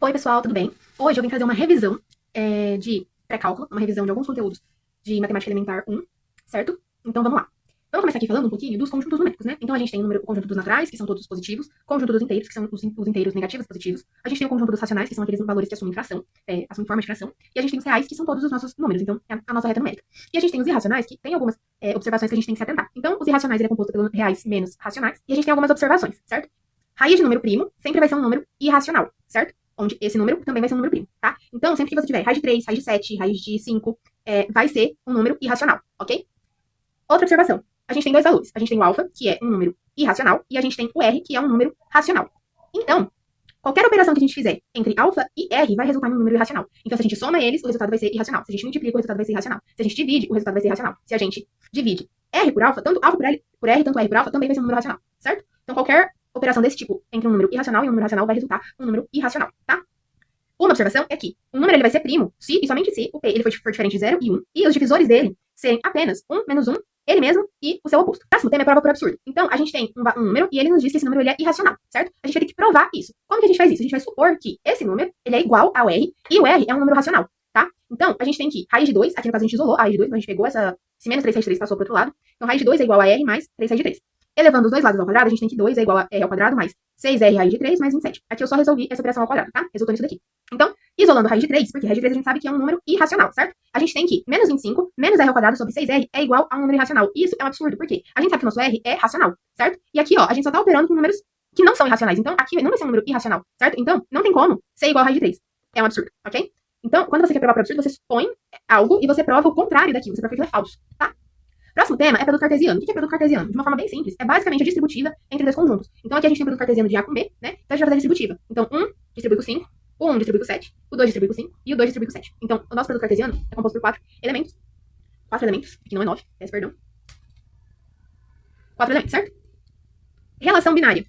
Oi, pessoal, tudo bem? Hoje eu vim trazer uma revisão de pré-cálculo, uma revisão de alguns conteúdos de matemática elementar 1, certo? Então vamos lá. Vamos começar aqui falando um pouquinho dos conjuntos numéricos, né? Então a gente tem o conjunto dos naturais, que são todos positivos, conjunto dos inteiros, que são os inteiros negativos positivos. A gente tem o conjunto dos racionais, que são aqueles valores que assumem fração, assumem forma de fração. E a gente tem os reais, que são todos os nossos números, então é a nossa reta numérica. E a gente tem os irracionais, que tem algumas observações que a gente tem que se atentar. Então, os irracionais ele é composto pelos reais menos racionais. E a gente tem algumas observações, certo? Raiz de número primo sempre vai ser um número irracional, certo? Onde esse número também vai ser um número primo, tá? Então, sempre que você tiver raiz de 3, raiz de 7, raiz de 5, vai ser um número irracional, ok? Outra observação. A gente tem dois valores. A gente tem o alfa, que é um número irracional, e a gente tem o r, que é um número racional. Então, qualquer operação que a gente fizer entre alfa e r vai resultar em um número irracional. Então, se a gente soma eles, o resultado vai ser irracional. Se a gente multiplica, o resultado vai ser irracional. Se a gente divide, o resultado vai ser irracional. Se a gente divide r por alfa, tanto alfa por r, tanto r por alfa, também vai ser um número racional, certo? Então, qualquer operação desse tipo entre um número irracional e um número racional vai resultar um número irracional, tá? Uma observação é que o número ele vai ser primo se e somente se o p ele for diferente de 0 e 1, e os divisores dele serem apenas 1 menos 1, ele mesmo e o seu oposto. O próximo tema é prova por absurdo. Então, a gente tem um número e ele nos diz que esse número ele é irracional, certo? A gente vai ter que provar isso. Como que a gente faz isso? A gente vai supor que esse número ele é igual ao r e o r é um número racional, tá? Então, a gente tem que raiz de 2, aqui no caso a gente isolou a raiz de 2, então a gente pegou esse menos 3 raiz de 3 passou pro outro lado. Então, raiz de 2 é igual a r mais 3 raiz de 3. Elevando os dois lados ao quadrado, a gente tem que 2 é igual a r ao quadrado mais 6r raiz de 3 mais 27. Aqui eu só resolvi essa operação ao quadrado, tá? Resultou nisso daqui. Então, isolando raiz de 3, porque raiz de 3 a gente sabe que é um número irracional, certo? A gente tem que menos 25 menos r ao quadrado sobre 6r é igual a um número irracional. E isso é um absurdo, porque a gente sabe que o nosso r é racional, certo? E aqui, ó, a gente só tá operando com números que não são irracionais. Então, aqui não vai ser um número irracional, certo? Então, não tem como ser igual a raiz de 3. É um absurdo, ok? Então, quando você quer provar por absurdo, você supõe algo e você prova o contrário daquilo. Você prova que aquilo é falso, tá? Próximo tema é produto cartesiano. O que é produto cartesiano? De uma forma bem simples, é basicamente a distributiva entre dois conjuntos. Então aqui a gente tem o produto cartesiano de A com B, né? Então a gente vai fazer a distributiva. Então 1 distribui com 5, o 1 distribui com 7, o 2 distribui com 5 e o 2 distribui com 7. Então o nosso produto cartesiano é composto por 4 elementos. 4 elementos, que não é 9, peço perdão. 4 elementos, certo? Relação binária.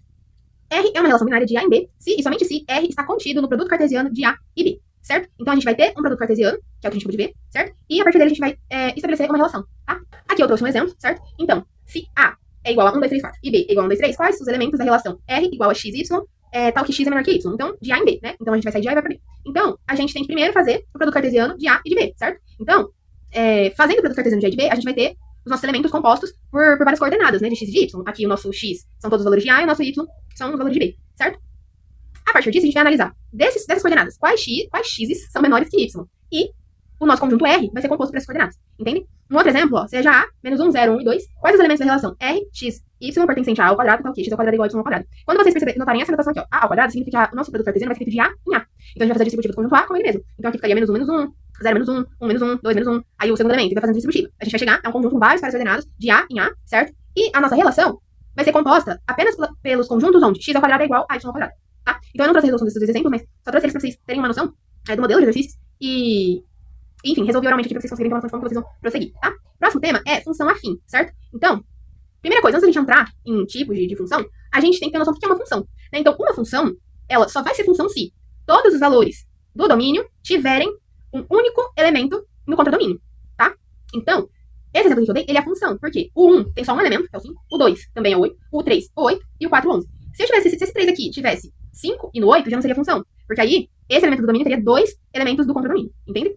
R é uma relação binária de A em B, se e somente se R está contido no produto cartesiano de A e B, certo? Então a gente vai ter um produto cartesiano, que é o que a gente acabou de ver, certo? E a partir dele a gente vai estabelecer uma relação, tá? Aqui eu trouxe um exemplo, certo? Então, se A é igual a 1, 2, 3, 4 e B é igual a 1, 2, 3, quais os elementos da relação R igual a x, y, tal que x é menor que y? Então, de A em B, né? Então a gente vai sair de A e vai pra B. Então, a gente tem que primeiro fazer o produto cartesiano de A e de B, certo? Então, fazendo o produto cartesiano de A e de B, a gente vai ter os nossos elementos compostos por várias coordenadas, né? De x e de y. Aqui o nosso x são todos os valores de A e o nosso y são os valores de B, certo? A partir disso, a gente vai analisar dessas coordenadas quais x's são menores que y. E o nosso conjunto R vai ser composto por essas coordenadas, entende? Um outro exemplo, ó, seja A, menos 1, 0, 1 e 2. Quais os elementos da relação R, x, y pertencente a A ao quadrado, tal que x ao quadrado é igual a y ao quadrado. Quando vocês notarem essa notação aqui, ó, A ao quadrado, significa que o nosso produto cartesiano vai ser feito de A em A. Então a gente vai fazer a distributiva do conjunto A como ele mesmo. Então aqui ficaria menos 1, 0 menos 1, 1 menos 1, 2 menos 1. Aí o segundo elemento vai fazendo distributiva. A gente vai chegar a um conjunto com vários pares ordenados de A em A, certo? E a nossa relação vai ser composta apenas pelos conjuntos onde x ao quadrado é igual a y ao quadrado. Tá? Então eu não trouxe a resolução desses dois exemplos, mas só trouxe eles pra vocês terem uma noção do modelo de exercícios e, enfim, resolvi oralmente aqui pra vocês conseguirem ter uma noção de como vocês vão prosseguir, tá? Próximo tema é função afim, certo? Então, primeira coisa, antes da gente entrar em tipos de função, a gente tem que ter noção do que é uma função, né? Então, uma função, ela só vai ser função se todos os valores do domínio tiverem um único elemento no contradomínio, tá? Então, esse exemplo que eu dei, ele é a função, porque o 1 tem só um elemento, que é o 5, o 2 também é o 8, o 3 o 8 e o 4 o 11. Se esse 3 aqui tivesse 5 e no 8, já não seria função. Porque aí, esse elemento do domínio teria dois elementos do contradomínio, entende?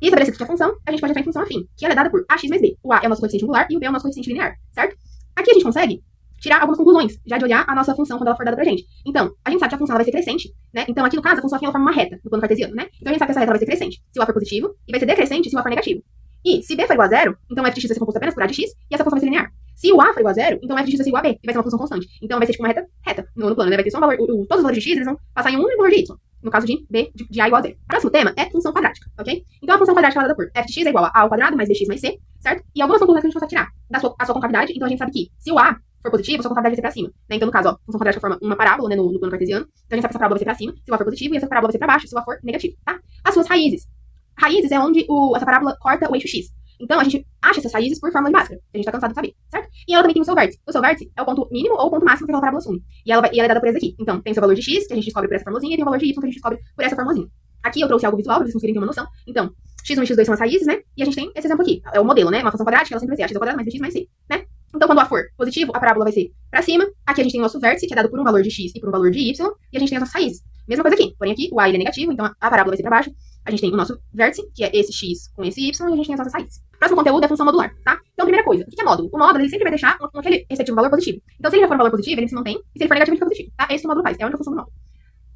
E estabelecido que a função, a gente pode entrar em função afim, que ela é dada por ax mais b. O a é o nosso coeficiente angular e o b é o nosso coeficiente linear, certo? Aqui a gente consegue tirar algumas conclusões, já de olhar a nossa função quando ela for dada pra gente. Então, a gente sabe que a função ela vai ser crescente, né? Então, aqui no caso, a função afim ela forma uma reta no plano cartesiano, né? Então, a gente sabe que essa reta ela vai ser crescente se o a for positivo e vai ser decrescente se o a for negativo. E se b for igual a zero, então f de x vai ser composto apenas por a de x e essa função vai ser linear. Se o a for igual a zero, então f de x vai ser igual a b e vai ser uma função constante. Então vai ser tipo uma reta no plano, né? Vai ter só um valor, todos os valores de x eles vão passar em um único valor de y. No caso de b de a igual a zero. Próximo tema é função quadrática, ok? Então a função quadrática é dada por f de x é igual a ao quadrado mais bx mais c, certo? E algumas conclusões que a gente consegue tirar a sua concavidade. Então a gente sabe que se o a for positivo, a sua concavidade vai ser pra cima, né? Então no caso, ó, a função quadrática forma uma parábola, né, no plano cartesiano. Então a gente sabe que essa parábola vai ser pra cima se o a for positivo e essa parábola vai ser pra baixo se o a for negativo, tá? As suas raízes. Raízes é onde essa parábola corta o eixo x. Então, a gente acha essas raízes por fórmula de Bhaskara. A gente tá cansado de saber, certo? E ela também tem o seu vértice. O seu vértice é o ponto mínimo ou o ponto máximo que aquela parábola assume. E ela é dada por esse aqui. Então, tem o seu valor de x, que a gente descobre por essa formulazinha, e tem o valor de y, que a gente descobre por essa formulazinha. Aqui eu trouxe algo visual, pra vocês conseguirem ter uma noção. Então, x1 e x2 são as raízes, né? E a gente tem esse exemplo aqui. É o modelo, né? Uma função quadrática, ela sempre vai ser a x ao quadrado mais bx mais c, né? Então, quando A for positivo, a parábola vai ser para cima. Aqui a gente tem o nosso vértice, que é dado por um valor de x e por um valor de y. E a gente tem as nossas raízes. Mesma coisa aqui. Porém, aqui o a ele é negativo, então a parábola vai ser para baixo. A gente tem o nosso vértice, que é esse x com esse y, e a gente tem as nossas raízes. Próximo conteúdo é a função modular, tá? Então, primeira coisa, o que é módulo? O módulo, ele sempre vai deixar aquele respectivo valor positivo. Então, se ele já for um valor positivo, ele se mantém. E se ele for negativo, ele fica positivo, tá? É isso que o módulo faz. É a única função do módulo.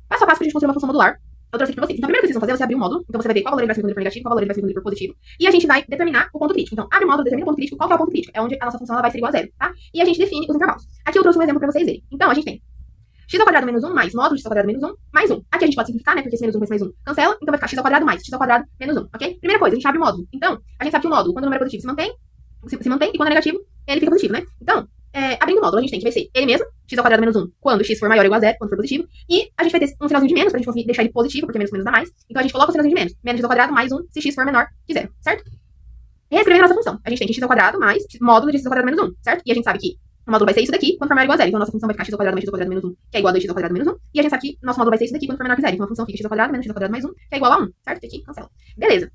Passo a passo pra gente construir uma função modular. Eu trouxe aqui pra vocês. Então, a primeira coisa que vocês vão fazer é você abrir o módulo. Então, você vai ver qual valor ele vai ser resolvido por negativo, qual valor ele vai ser resolvido por positivo. E a gente vai determinar o ponto crítico. Então, abre o módulo, determina o ponto crítico. Qual que é o ponto crítico? É onde a nossa função ela vai ser igual a zero, tá? E a gente define os intervalos. Aqui eu trouxe um exemplo pra vocês verem. Então, a gente tem x ao quadrado menos 1 mais módulo x ao quadrado menos 1 mais 1. Aqui a gente pode simplificar, né? Porque esse menos 1 com esse mais 1 cancela. Então, vai ficar x ao quadrado mais x ao quadrado menos 1, ok? Primeira coisa, a gente abre o módulo. Então, a gente sabe que o módulo, quando o número é positivo, se mantém. E quando é negativo, ele fica positivo, né? Então, abrindo o módulo, a gente tem que vai ser ele mesmo, x ao quadrado menos 1, quando x for maior ou igual a zero, quando for positivo. E a gente vai ter um sinalzinho de menos, pra gente conseguir deixar ele positivo, porque menos com menos dá mais. Então a gente coloca o sinalzinho de menos. Menos x ao quadrado mais 1, se x for menor que zero, certo? Reescrever a nossa função. A gente tem que x ao quadrado mais módulo de x ao quadrado menos 1, certo? E a gente sabe que o módulo vai ser isso daqui, quando for maior ou igual a zero. Então a nossa função vai ficar x ao quadrado mais x ao quadrado menos 1, que é igual a 2x ao quadrado menos 1. E a gente sabe que nosso módulo vai ser isso daqui, quando for menor que zero. Então a função fica x ao quadrado menos x ao quadrado mais 1, que é igual a 1, certo? Aqui, cancela. Beleza.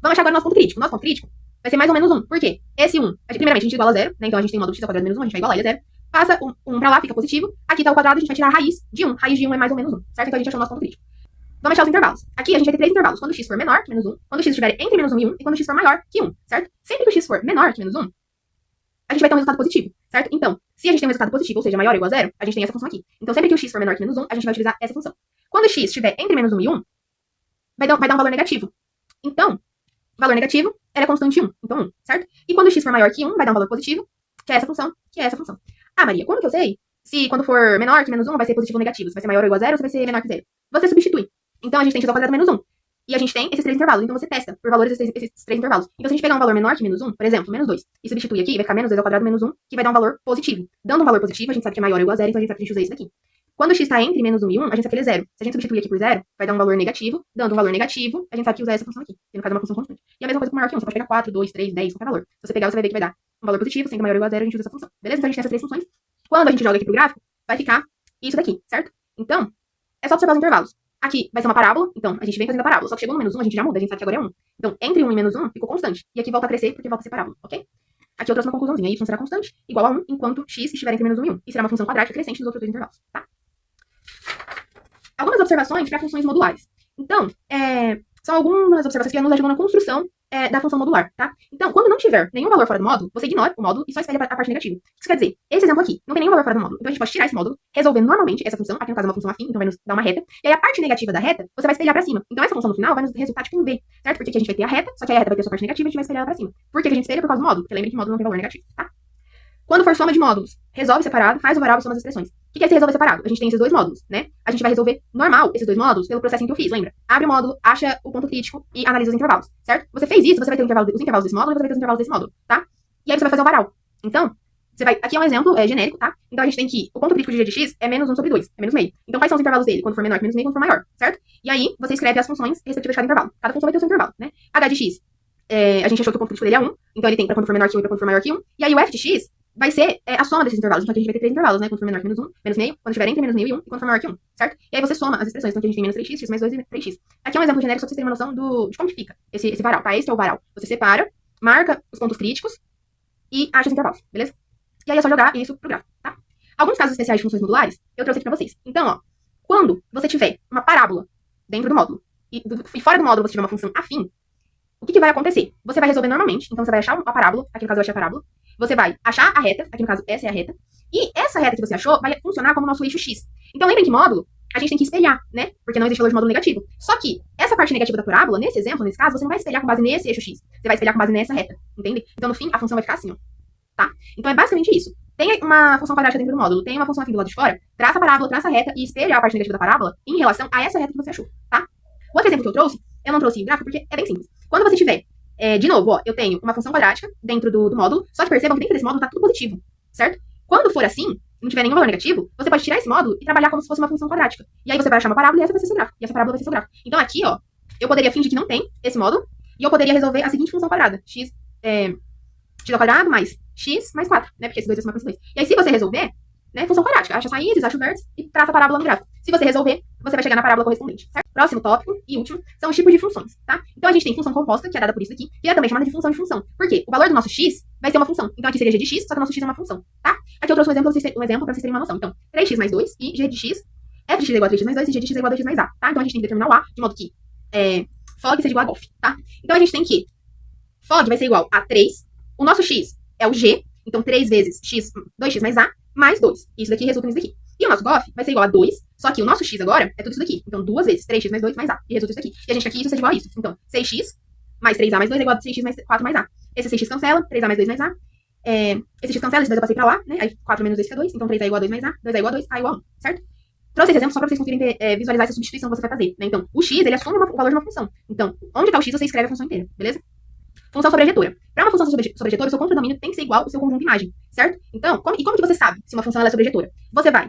Vamos achar agora o nosso ponto crítico. Nosso ponto crítico vai ser mais ou menos 1. Por quê? Esse 1, primeiramente, a gente iguala a zero, né? Então a gente tem o módulo x ao quadrado menos 1, a gente vai igualar ele a zero. Passa 1 pra lá, fica positivo. Aqui tá o quadrado, a gente vai tirar a raiz de 1. Raiz de 1 é mais ou menos 1, certo? Então a gente achou o nosso ponto crítico. Vamos achar os intervalos. Aqui a gente vai ter 3 intervalos. Quando x for menor que menos 1, quando x estiver entre menos 1 e 1, e quando x for maior que 1, certo? Sempre que o x for menor que menos 1, a gente vai ter um resultado positivo, certo? Então, se a gente tem um resultado positivo, ou seja, maior ou igual a zero, a gente tem essa função aqui. Então, sempre que o x for menor que menos 1, a gente vai utilizar essa função. Quando o x estiver entre menos 1 e 1, vai dar um valor negativo. Então, valor negativo é a constante 1. Então, 1, certo? E quando o x for maior que 1, vai dar um valor positivo, que é essa função, Ah, Maria, como que eu sei se quando for menor que menos 1 vai ser positivo ou negativo? Se vai ser maior ou igual a zero ou se vai ser menor que zero? Você substitui. Então, a gente tem x ao quadrado menos 1. E a gente tem esses 3 intervalos. Então, você testa por valores esses 3 intervalos. Então, se a gente pegar um valor menor que menos 1, por exemplo, menos 2, e substituir aqui, vai ficar menos 2 ao quadrado menos 1, que vai dar um valor positivo. Dando um valor positivo, a gente sabe que é maior ou igual a zero, então a gente sabe que a gente usa isso daqui. Quando o x está entre menos 1 e 1, a gente sabe que ele é zero. Se a gente substituir aqui por zero, vai dar um valor negativo. Dando um valor negativo, a gente sabe que usa essa função aqui, que no caso é uma função constante. E a mesma coisa com maior que 1. Você pode pegar 4, 2, 3, 10, qualquer valor. Se você pegar, você vai ver que vai dar um valor positivo, sendo maior ou igual a zero, a gente usa essa função. Beleza? Então a gente tem essas 3 funções. Quando a gente joga aqui pro gráfico, vai ficar isso daqui, certo? Então, é só observar os intervalos. Aqui vai ser uma parábola, então a gente vem fazendo a parábola. Só que chegou no menos 1, a gente já muda, a gente sabe que agora é 1. Então, entre 1 e menos 1 ficou constante. E aqui volta a crescer porque volta a ser parábola, ok? Aqui eu trouxe uma conclusãozinha. Y será constante, igual a 1, enquanto x estiver entre menos 1 e 1. E será uma função quadrática crescente nos outros 2 intervalos, tá? Algumas observações para funções modulares. Então, são algumas observações que nos ajudam na construção da função modular, tá? Então, quando não tiver nenhum valor fora do módulo, você ignora o módulo e só espelha a parte negativa. O que isso quer dizer? Esse exemplo aqui não tem nenhum valor fora do módulo. Então, a gente pode tirar esse módulo, resolver normalmente essa função. Aqui, no caso, é uma função afim, então vai nos dar uma reta. E aí, a parte negativa da reta, você vai espelhar pra cima. Então, essa função no final vai nos resultar tipo um V, certo? Porque aqui a gente vai ter a reta, só que a reta vai ter a sua parte negativa e a gente vai espelhar ela pra cima. Por que a gente espelha? Por causa do módulo. Porque lembre que módulo não tem valor negativo, tá? Quando for soma de módulos, resolve separado, faz o varal e soma as expressões. O que é esse resolver separado? A gente tem esses 2 módulos, né? A gente vai resolver normal esses 2 módulos pelo processo que eu fiz, lembra? Abre o módulo, acha o ponto crítico e analisa os intervalos, certo? Você fez isso, você vai ter os intervalos desse módulo e você vai ter os intervalos desse módulo, tá? E aí você vai fazer o varal. Então, você vai... Aqui é um exemplo genérico, tá? Então a gente tem que o ponto crítico de g de x é menos 1 sobre 2, é menos meio. Então quais são os intervalos dele? Quando for menor que menos meio, quando for maior, certo? E aí você escreve as funções respectivas de cada intervalo. Cada função vai ter o seu intervalo, né? H de x, a gente achou que o ponto crítico dele é 1, então ele tem pra quando for menor que 1 e pra quando for maior que 1. E aí o f de x vai ser a soma desses intervalos. Então aqui a gente vai ter 3 intervalos, né? Quando for menor que menos 1, menos meio, quando estiver entre menos meio e 1, e quando for maior que 1, certo? E aí você soma as expressões. Então aqui a gente tem menos 3x, x mais 2 e 3x. Aqui é um exemplo genérico, só pra vocês terem uma noção de como que fica esse varal, tá? Esse é o varal. Você separa, marca os pontos críticos e acha os intervalos, beleza? E aí é só jogar isso pro gráfico, tá? Alguns casos especiais de funções modulares, eu trouxe aqui pra vocês. Então, ó, quando você tiver uma parábola dentro do módulo e fora do módulo você tiver uma função afim, o que vai acontecer? Você vai resolver normalmente, então você vai achar uma parábola, aqui no caso eu achei a parábola, você vai achar a reta, aqui no caso essa é a reta, e essa reta que você achou vai funcionar como nosso eixo x. Então lembrem que módulo, a gente tem que espelhar, né? Porque não existe valor de módulo negativo. Só que essa parte negativa da parábola, nesse exemplo, nesse caso, você não vai espelhar com base nesse eixo x. Você vai espelhar com base nessa reta, entende? Então no fim, a função vai ficar assim, ó, tá? Então é basicamente isso. Tem uma função quadrática dentro do módulo, tem uma função afim do lado de fora, traça a parábola, traça a reta e espelha a parte negativa da parábola em relação a essa reta que você achou, tá? O outro exemplo que eu não trouxe o gráfico porque é bem simples. Quando você tiver de novo, ó, eu tenho uma função quadrática dentro do módulo, só que percebam que dentro desse módulo tá tudo positivo, certo? Quando for assim, não tiver nenhum valor negativo, você pode tirar esse módulo e trabalhar como se fosse uma função quadrática. E aí você vai achar uma parábola e essa vai ser seu gráfico. E essa parábola vai ser seu gráfico. Então aqui, ó, eu poderia fingir que não tem esse módulo e eu poderia resolver a seguinte função quadrada. X ao quadrado mais x mais 4, né? Porque esses dois são uma com esses dois. E aí se você resolver, né, função quadrática, acha as raízes, acha o vértice e traça a parábola no gráfico. Se você resolver, você vai chegar na parábola correspondente, certo? Próximo tópico e último são os tipos de funções, tá? Então a gente tem função composta, que é dada por isso aqui, que é também chamada de função de função. Por quê? O valor do nosso x vai ser uma função. Então aqui seria g de x, só que o nosso x é uma função, tá? Aqui eu trouxe um exemplo pra vocês terem uma noção. Então, 3x mais 2 e g de x, f de x é igual a 3x mais 2 e g de x é igual a 2x mais a, tá? Então a gente tem que determinar o a, de modo que fog seja igual a golf, tá? Então a gente tem que fog vai ser igual a 3, o nosso x é o g, então 3 vezes x, 2x mais a, mais 2. Isso daqui resulta nisso daqui. E o nosso golf vai ser igual a 2, só que o nosso x agora é tudo isso daqui. Então 2 vezes 3x mais 2 mais a, e resulta isso aqui. E a gente quer que isso seja igual a isso. Então 6x mais 3a mais 2 é igual a 6x mais 4 mais a. Esse 6x cancela, 3a mais 2 mais a. Esse x cancela, esse 2 eu passei pra lá, né? Aí 4 menos 2 fica 2, então 3a igual a 2 mais a, 2a igual a 2, a igual a 1, certo? Trouxe esse exemplo só pra vocês conseguirem visualizar essa substituição que você vai fazer, né? Então, o x, ele assume o valor de uma função. Então, onde tá o x, você escreve a função inteira, beleza? Função sobrejetora. Para uma função sobrejetora, o seu contradomínio tem que ser igual ao seu conjunto de imagem, certo? Então, como que você sabe se uma função ela é sobrejetora? Você vai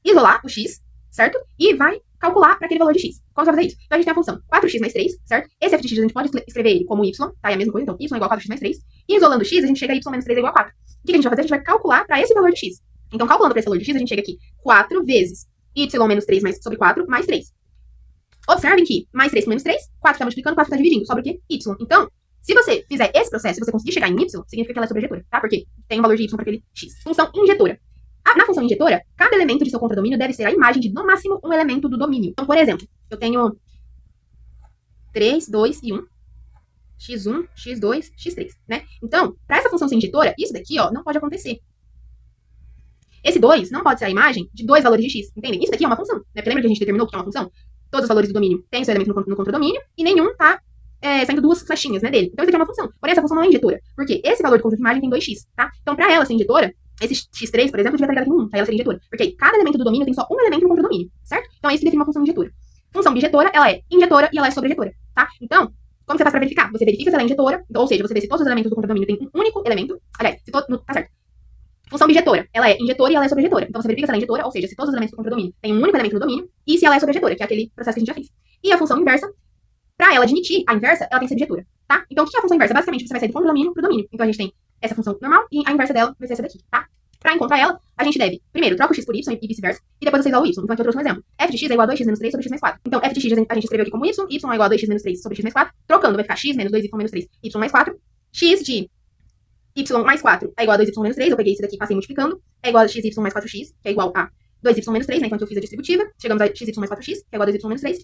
isolar o x, certo? E vai calcular para aquele valor de x. Como você vai fazer isso? Então, a gente tem a função 4x mais 3, certo? Esse f de x a gente pode escrever ele como y, tá? É a mesma coisa, então y é igual a 4x mais 3. E isolando o x, a gente chega a y menos 3 é igual a 4. O que a gente vai fazer? A gente vai calcular para esse valor de x. Então, calculando para esse valor de x, a gente chega aqui 4 vezes y menos 3 mais, sobre 4 mais 3. Observem que mais 3 com menos 3, 4 está multiplicando, 4 está dividindo. Sobra o quê? Y. Então, se você fizer esse processo, se você conseguir chegar em y, significa que ela é sobrejetora, tá? Porque tem um valor de y para aquele x. Função injetora. Na função injetora, cada elemento de seu contradomínio deve ser a imagem de, no máximo, um elemento do domínio. Então, por exemplo, eu tenho 3, 2 e 1. x1, x2, x3, né? Então, para essa função ser injetora, isso daqui, ó, não pode acontecer. Esse 2 não pode ser a imagem de dois valores de x, entendem? Isso daqui é uma função, né? Porque lembra que a gente determinou que é uma função? Todos os valores do domínio têm seu elemento no contradomínio e nenhum tá saindo duas flechinhas, né, dele. Então, isso aqui é uma função. Porém, essa função não é injetora, porque esse valor do conjunto de imagem tem 2x, tá? Então, para ela ser injetora, esse x3, por exemplo, devia estar ligado aqui em 1, pra ela ser injetora. Porque aí, cada elemento do domínio tem só um elemento no contradomínio, certo? Então, é isso que define uma função injetora. Função bijetora, ela é injetora e ela é sobrejetora, tá? Então, como você faz pra verificar? Você verifica se ela é injetora, ou seja, você vê se todos os elementos do contradomínio têm um único elemento. Aliás, se todo, tá certo. Função bijetora, ela é injetora e ela é sobrejetora. Então, você verifica se ela é injetora, ou seja, se todos os elementos do contradomínio têm um único elemento no domínio, e se ela é sobrejetora, que é aquele processo que a gente já fez. E a função inversa, pra ela admitir a inversa, ela tem que ser bijetora, tá? Então, o que é a função inversa? Basicamente, você vai sair do contradomínio pro domínio. Então, a gente tem essa função normal e a inversa dela vai ser essa daqui, tá? Pra encontrar ela, a gente deve, primeiro, troca o x por y e vice-versa, e depois você isala o y. Então, aqui eu trouxe um exemplo. F de x é igual a 2x menos 3 sobre x mais 4. Então, f de x a gente escreveu aqui como y é igual a 2x menos 3 sobre x mais 4. Trocando, vai ficar x menos 2y menos 3, y mais 4. X de y mais 4 é igual a 2y menos 3, eu peguei isso daqui e passei multiplicando, é igual a xy mais 4x, que é igual a 2y menos 3, né, então aqui eu fiz a distributiva, chegamos a xy mais 4x, que é igual a 2y menos 3.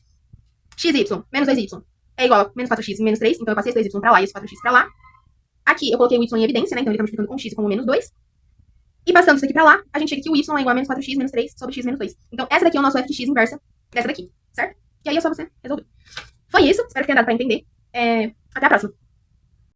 Xy menos 2y é igual a menos 4x e menos 3, então eu passei esse 2y pra lá e esse 4x pra lá. Aqui eu coloquei o y em evidência, né, então ele tá multiplicando com x como menos 2. E passando isso daqui pra lá, a gente chega que o y é igual a menos 4x menos 3 sobre x menos 2. Então, essa daqui é o nosso f de x inversa dessa daqui, certo? E aí é só você resolver. Foi isso, espero que tenha dado pra entender. Até a próxima.